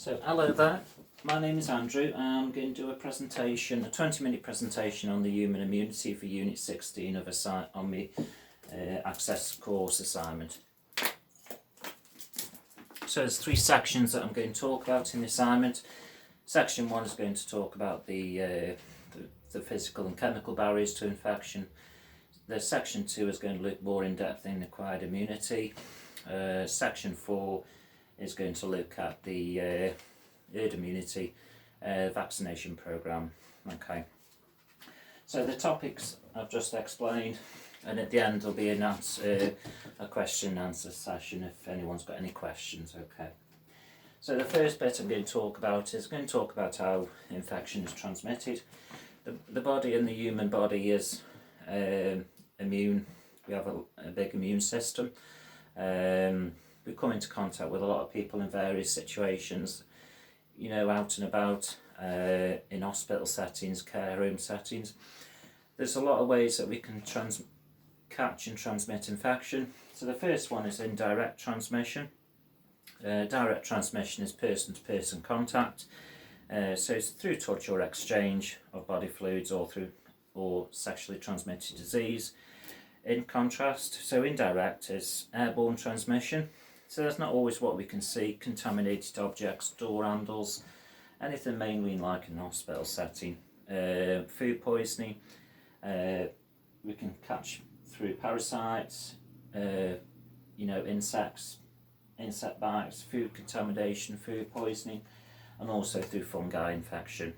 So hello there, my name is Andrew. I'm going to do a 20-minute presentation on the human immunity for Unit 16 of on my Access course assignment. So there's three sections that I'm going to talk about in the assignment. Section 1 is going to talk about the physical and chemical barriers to infection. The Section 2 is going to look more in depth in acquired immunity. Section 4 is going to look at the herd immunity vaccination programme. Okay. So the topics I've just explained, and at the end there'll be a question and answer session if anyone's got any questions. Okay. So the first bit I'm going to talk about is how infection is transmitted. The body and the human body is immune. We have a big immune system. We come into contact with a lot of people in various situations, you know, out and about, in hospital settings, care home settings. There's a lot of ways that we can catch and transmit infection. So the first one is indirect transmission. Direct transmission is person-to-person contact. So it's through touch or exchange of body fluids or sexually transmitted disease. In contrast, so indirect is airborne transmission. So that's not always what we can see: contaminated objects, door handles, anything mainly like an hospital setting. Food poisoning, we can catch through parasites, insects, insect bites, food contamination, food poisoning, and also through fungi infection.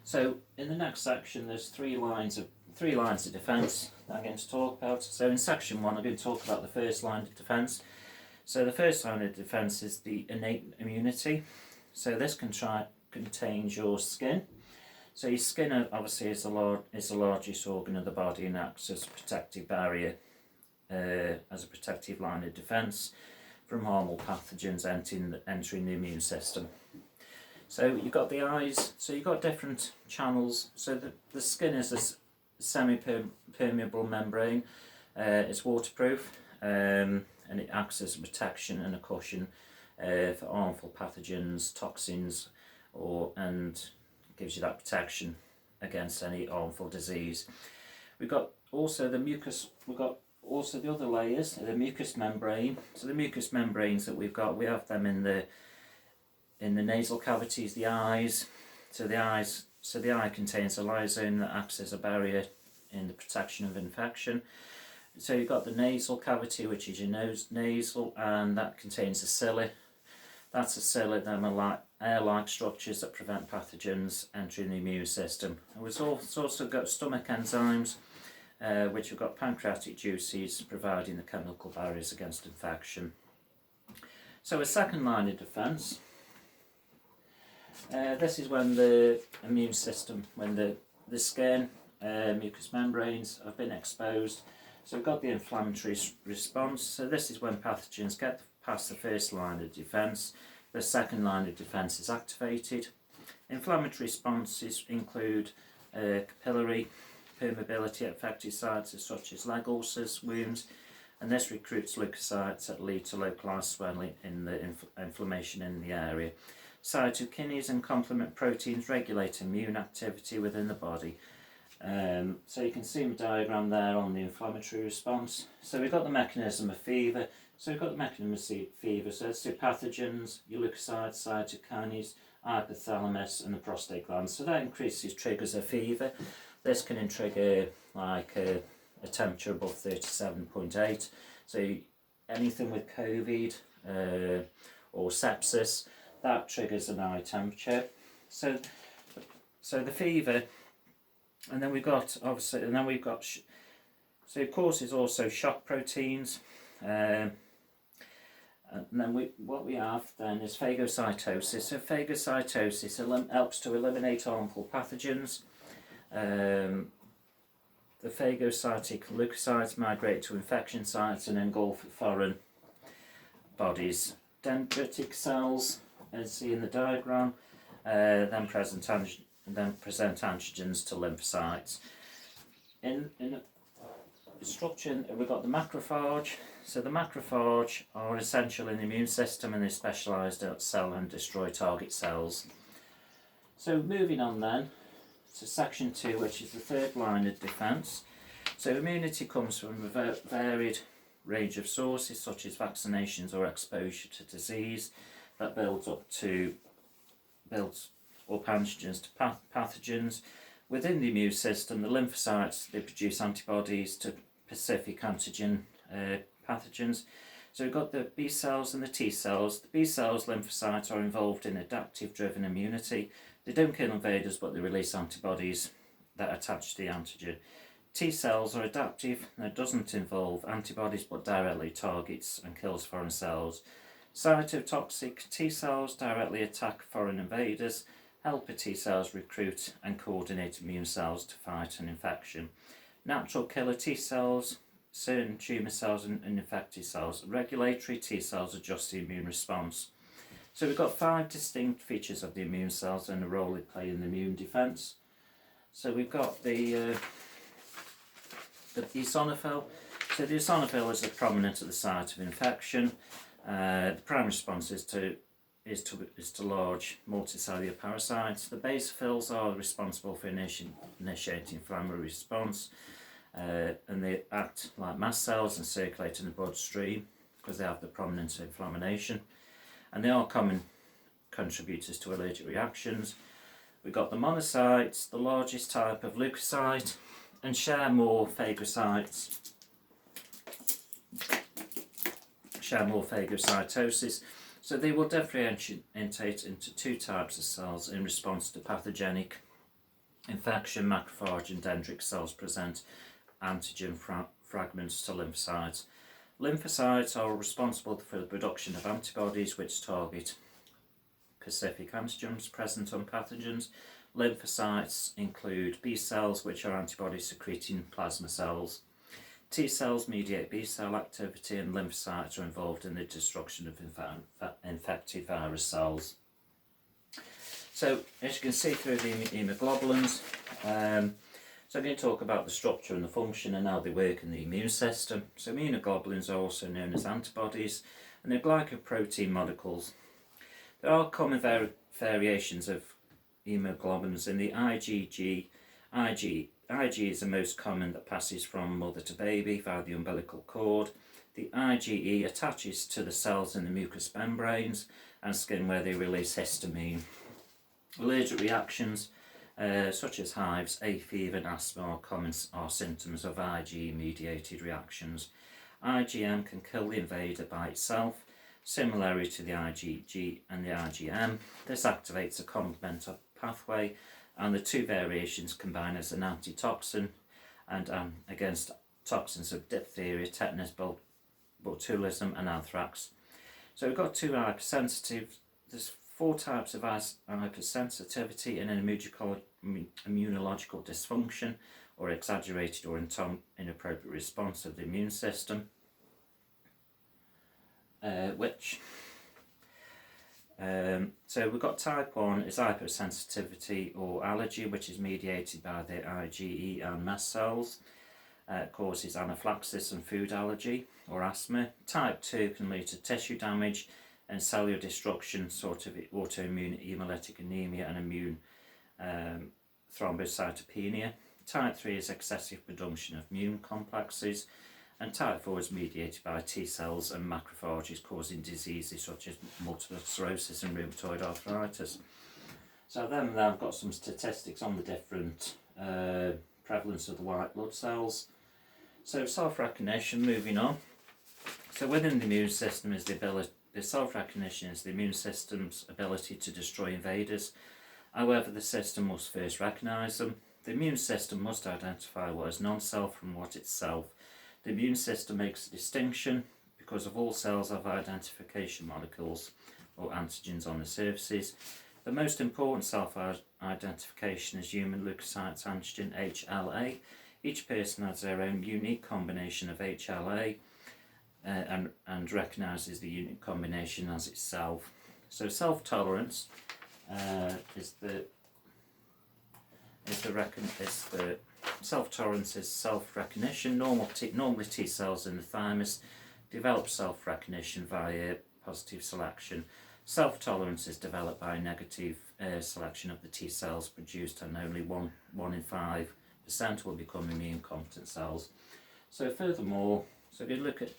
So in the next section there's three lines of defence that I'm going to talk about. So in Section 1 I'm going to talk about the first line of defence. So the first line of defence is the innate immunity. So this contains your skin. So your skin obviously is the largest organ of the body and acts as a protective barrier, as a protective line of defence from harmful pathogens entering the immune system. So you've got the eyes, so you've got different channels. So the skin is a semi-permeable membrane. It's waterproof, and it acts as a protection and a cushion for harmful pathogens, toxins, and gives you that protection against any harmful disease. We've got also the mucus. We've got also the other layers, the mucous membrane. So the mucous membranes that we have them in the nasal cavities, the eyes. So the eye contains a lysosome that acts as a barrier in the protection of infection. So you've got the nasal cavity, which is your nasal, and that contains a cilia. That's a cilia. Them are like air-like structures that prevent pathogens entering the immune system. And we've also got stomach enzymes, which have got pancreatic juices providing the chemical barriers against infection. So a second line of defence. This is when the immune system, when the skin, mucous membranes have been exposed. So we've got the inflammatory response. So this is when pathogens get past the first line of defence. The second line of defence is activated. Inflammatory responses include capillary permeability affected sites such as leg ulcers, wounds, and this recruits leukocytes that lead to localised swelling in the inflammation in the area. Cytokines and complement proteins regulate immune activity within the body. So you can see a diagram there on the inflammatory response. So we've got the mechanism of fever. So we've got the mechanism of fever. So it's the pathogens, your leukocytes, cytokines, hypothalamus, and the prostate gland. So that triggers a fever. This can trigger like a temperature above 37.8. So anything with COVID or sepsis, that triggers an high temperature. So the fever. And then we've got so it causes also shock proteins, and then what we have then is phagocytosis. So phagocytosis helps to eliminate harmful pathogens. The phagocytic leukocytes migrate to infection sites and engulf foreign bodies. Dendritic cells, as seen in the diagram, then present antigens to lymphocytes. structure, we've got the macrophage. So the macrophage are essential in the immune system, and they're specialised at cell and destroy target cells. So moving on then to section 2, which is the third line of defence. So immunity comes from a varied range of sources, such as vaccinations or exposure to disease that builds up antigens to pathogens. Within the immune system, the lymphocytes, they produce antibodies to specific antigen pathogens. So we've got the B cells and the T cells. The B cells, lymphocytes, are involved in adaptive driven immunity. They don't kill invaders, but they release antibodies that attach to the antigen. T cells are adaptive, and it doesn't involve antibodies but directly targets and kills foreign cells. Cytotoxic T cells directly attack foreign invaders. Helper T cells recruit and coordinate immune cells to fight an infection. Natural killer T cells, certain tumour cells and infected cells. Regulatory T cells adjust the immune response. So we've got 5 distinct features of the immune cells and the role they play in the immune defence. So we've got the eosinophil. So the eosinophil is prominent at the site of infection. The primary response is to large multicellular parasites. The basophils are responsible for initiating inflammatory response, and they act like mast cells and circulate in the bloodstream because they have the prominent inflammation, and they are common contributors to allergic reactions. We've got the monocytes, the largest type of leukocyte, and share more phagocytosis. So they will differentiate into 2 types of cells in response to pathogenic infection. Macrophage and dendritic cells present antigen fragments to lymphocytes. Lymphocytes are responsible for the production of antibodies which target specific antigens present on pathogens. Lymphocytes include B cells, which are antibody secreting plasma cells. T cells mediate B cell activity, and lymphocytes are involved in the destruction of infected virus cells. So as you can see through the immunoglobulins, so I'm going to talk about the structure and the function and how they work in the immune system. So immunoglobulins are also known as antibodies, and they're glycoprotein molecules. There are common variations of immunoglobulins in the IgG. IG is the most common, that passes from mother to baby via the umbilical cord. The IgE attaches to the cells in the mucous membranes and skin, where they release histamine. Allergic reactions such as hives, hay fever and asthma are symptoms of IgE-mediated reactions. IgM can kill the invader by itself, similarly to the IgG and the IgM. This activates a complement pathway, and the 2 variations combine as an antitoxin and against toxins of diphtheria, tetanus, botulism and anthrax. So we've got 2 hypersensitive. There's 4 types of hypersensitivity in an immunological dysfunction or exaggerated or inappropriate response of the immune system, so we've got type 1 is hypersensitivity or allergy, which is mediated by the IgE and mast cells. Causes anaphylaxis and food allergy or asthma. Type 2 can lead to tissue damage and cellular destruction, sort of autoimmune hemolytic anemia and immune thrombocytopenia. Type 3 is excessive production of immune complexes, and type 4 is mediated by T cells and macrophages, causing diseases such as multiple sclerosis and rheumatoid arthritis. So then I've got some statistics on the different prevalence of the white blood cells. So self-recognition, moving on. So within the immune system is the self-recognition is the immune system's ability to destroy invaders. However, the system must first recognise them. The immune system must identify what is non-self from what is self. The immune system makes a distinction because of all cells have identification molecules or antigens on the surfaces. The most important self-identification is human leukocytes antigen HLA. Each person has their own unique combination of HLA and recognises the unique combination as itself. So self-tolerance is the is the self-tolerance is self-recognition. Normally T cells in the thymus develop self-recognition via positive selection. Self-tolerance is developed by negative selection of the T cells produced, and only 1 in 5% will become immune competent cells. So furthermore, if you look at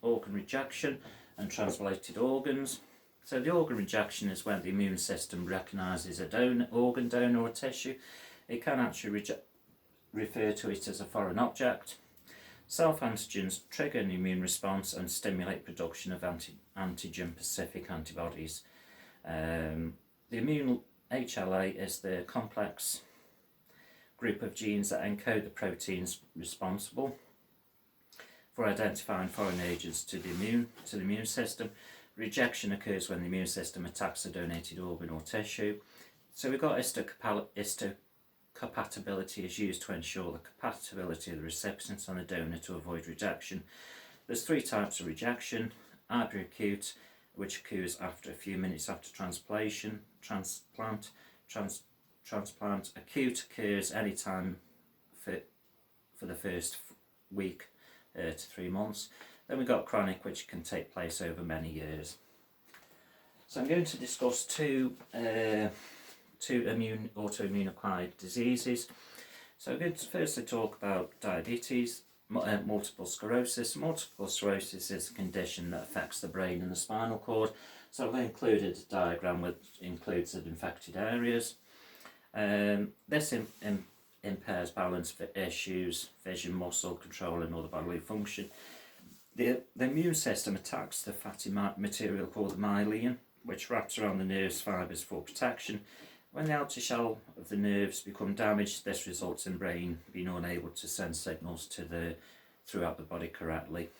organ rejection and transplanted organs, so the organ rejection is when the immune system recognises a organ donor or tissue. It can actually refer to it as a foreign object. Self-antigens trigger an immune response and stimulate production of antigen-specific antibodies. The immune HLA is the complex group of genes that encode the proteins responsible for identifying foreign agents to the immune system. Rejection occurs when the immune system attacks a donated organ or tissue. So we've got histocompatibility is used to ensure the compatibility of the recipient and the donor to avoid rejection. There's 3 types of rejection: hyperacute, which occurs after a few minutes after transplant. Acute occurs anytime for the first week to 3 months. Then we've got chronic, which can take place over many years. So I'm going to discuss two autoimmune acquired diseases. So I'm going to firstly talk about diabetes, multiple sclerosis. Multiple sclerosis is a condition that affects the brain and the spinal cord. So I've included a diagram which includes the infected areas. This impairs balance for issues, vision, muscle control and other bodily function. The immune system attacks the fatty material called the myelin, which wraps around the nerve's fibres for protection. When the outer shell of the nerves become damaged, this results in brain being unable to send signals throughout the body correctly.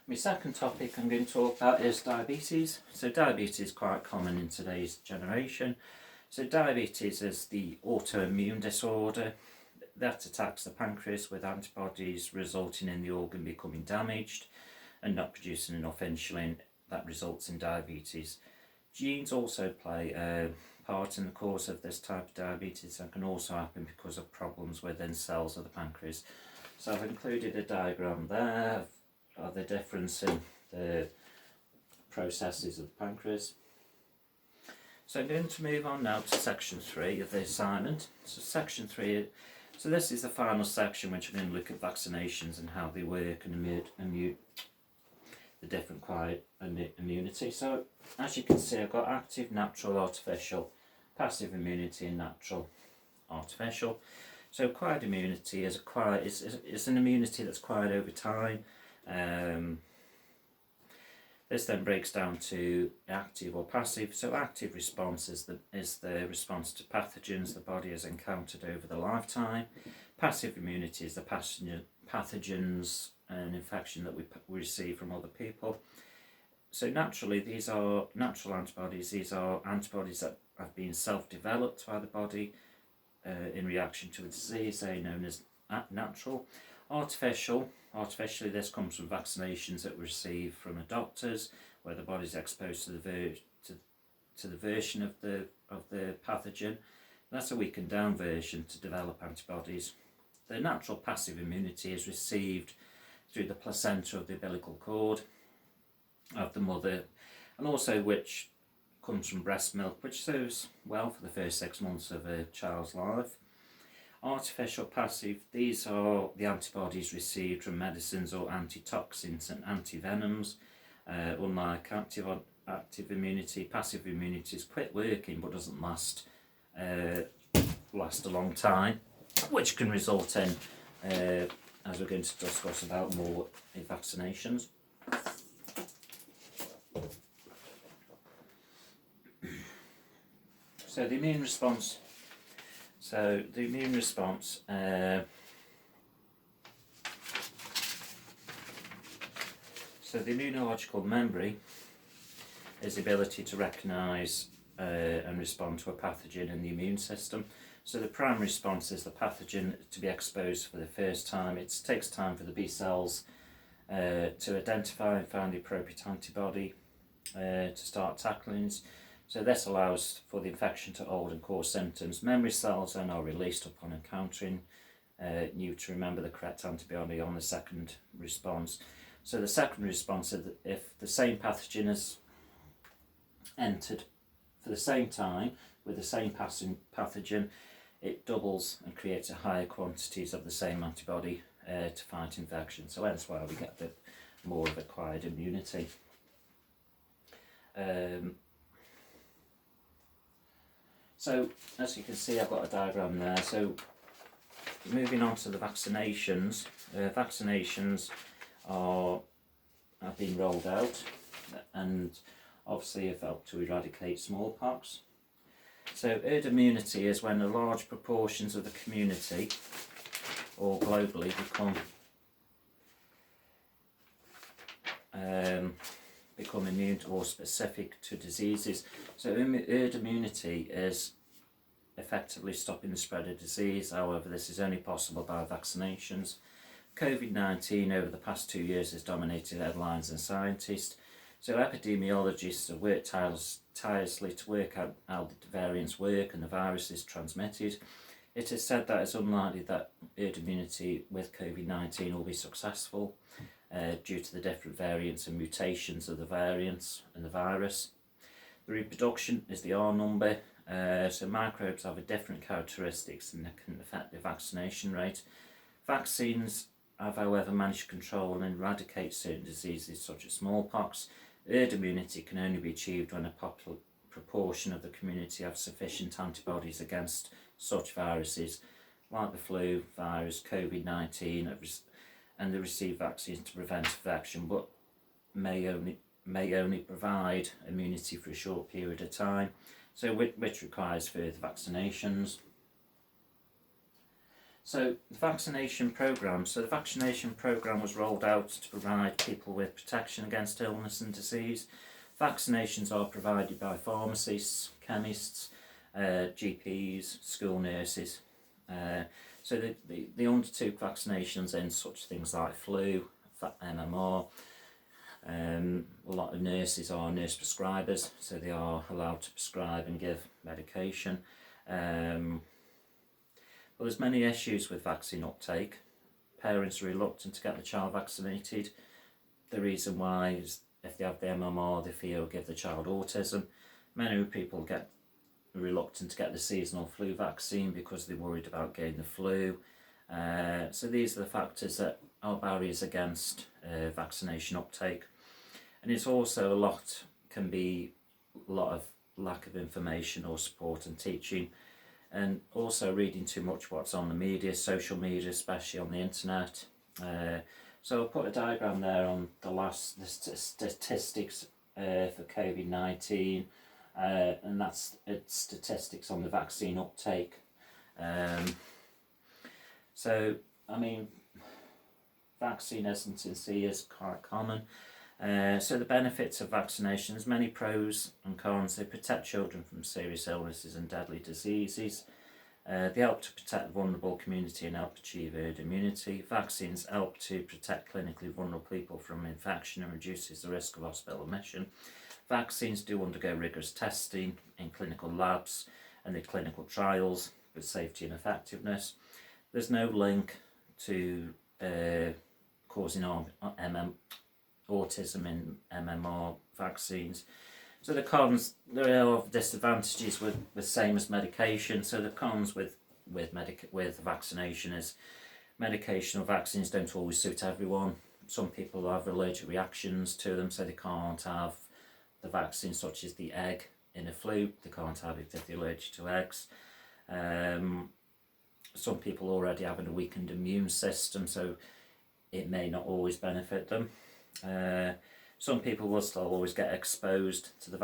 My second topic I'm going to talk about is diabetes. So diabetes is quite common in today's generation. So diabetes is the autoimmune disorder that attacks the pancreas with antibodies, resulting in the organ becoming damaged and not producing enough insulin. That results in diabetes. Genes also play a part in the cause of this type of diabetes and can also happen because of problems within cells of the pancreas. So I've included a diagram there of the difference in the processes of the pancreas. So I'm going to move on now to section 3 of the assignment. So section 3, so this is the final section which I'm going to look at vaccinations and how they work and the different acquired immunity. So as you can see, I've got active, natural, artificial, passive immunity and natural, artificial. So acquired immunity is an immunity that's acquired over time. This then breaks down to active or passive. So active response is the response to pathogens the body has encountered over the lifetime. Passive immunity is the pathogens and infection that we receive from other people. So naturally, these are natural antibodies. These are antibodies that have been self-developed by the body in reaction to a disease. They're known as natural. Artificially, this comes from vaccinations that we receive from the doctors, where the body's exposed to the version of the pathogen. That's a weakened down version to develop antibodies. The natural passive immunity is received through the placenta of the umbilical cord of the mother, and also which comes from breast milk, which serves well for the first 6 months of a child's life. Artificial passive, these are the antibodies received from medicines or antitoxins and antivenoms. Unlike active immunity, passive immunity is quick working but doesn't last a long time, which can result in, as we're going to discuss about more, in vaccinations. So the immune response. So the immunological memory is the ability to recognise and respond to a pathogen in the immune system. So the primary response is the pathogen to be exposed for the first time. It takes time for the B cells to identify and find the appropriate antibody to start tackling. So this allows for the infection to hold and cause symptoms. Memory cells then are released upon encountering you to remember the correct antibody on the second response. So the second response is that if the same pathogen has entered for the same time with the same pathogen, it doubles and creates a higher quantities of the same antibody to fight infection. So that's why we get the more of acquired immunity. So as you can see, I've got a diagram there. So moving on to the vaccinations. Vaccinations have been rolled out and obviously have helped to eradicate smallpox. So herd immunity is when a large proportions of the community or globally become immune or specific to diseases. So herd immunity is effectively stopping the spread of disease. However, this is only possible by vaccinations. COVID-19 over the past 2 years has dominated headlines and scientists. So epidemiologists have worked tirelessly to work out how the variants work and the virus is transmitted. It is said that it's unlikely that herd immunity with COVID-19 will be successful due to the different variants and mutations of the variants and the virus. The reproduction is the R number. So microbes have a different characteristics and can affect the vaccination rate. Vaccines have, however, managed to control and eradicate certain diseases such as smallpox. Herd immunity can only be achieved when a proportion of the community have sufficient antibodies against such viruses like the flu virus, COVID-19, and they receive vaccines to prevent infection, but may only provide immunity for a short period of time, so which requires further vaccinations. So the vaccination programme. So the vaccination programme was rolled out to provide people with protection against illness and disease. Vaccinations are provided by pharmacists, chemists, GPs, school nurses. So they undertook vaccinations in such things like flu, MMR. A lot of nurses are nurse prescribers, so they are allowed to prescribe and give medication. But there's many issues with vaccine uptake. Parents are reluctant to get the child vaccinated. The reason why is if they have the MMR, they fear will give the child autism. Many people get reluctant to get the seasonal flu vaccine because they're worried about getting the flu. So these are the factors that are barriers against vaccination uptake. And it's also can be a lot of lack of information or support and teaching, and also reading too much what's on the media, social media, especially on the internet. So I'll put a diagram there on the statistics for COVID-19, and that's statistics on the vaccine uptake. So, I mean, vaccine hesitancy is quite common. So the benefits of vaccination, there's many pros and cons. They protect children from serious illnesses and deadly diseases. They help to protect the vulnerable community and help achieve herd immunity. Vaccines help to protect clinically vulnerable people from infection and reduces the risk of hospital admission. Vaccines do undergo rigorous testing in clinical labs and in clinical trials with safety and effectiveness. There's no link to causing autism in MMR vaccines. So the cons, there are disadvantages with the same as medication. So the cons with vaccination is medication or vaccines don't always suit everyone. Some people have allergic reactions to them, so they can't have the vaccine, such as the egg in a flu. They can't have it if they're allergic to eggs. Some people already have a weakened immune system, so it may not always benefit them. Some people will still always get exposed to the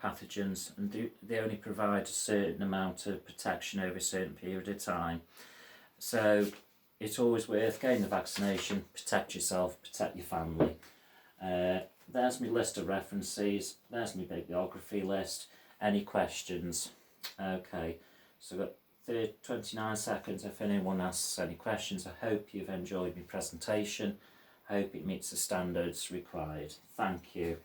pathogens, and they only provide a certain amount of protection over a certain period of time. So it's always worth getting the vaccination, protect yourself, protect your family. There's my list of references, there's my bibliography list. Any questions? Okay, so I've got 29 seconds if anyone asks any questions. I hope you've enjoyed my presentation. I hope it meets the standards required. Thank you.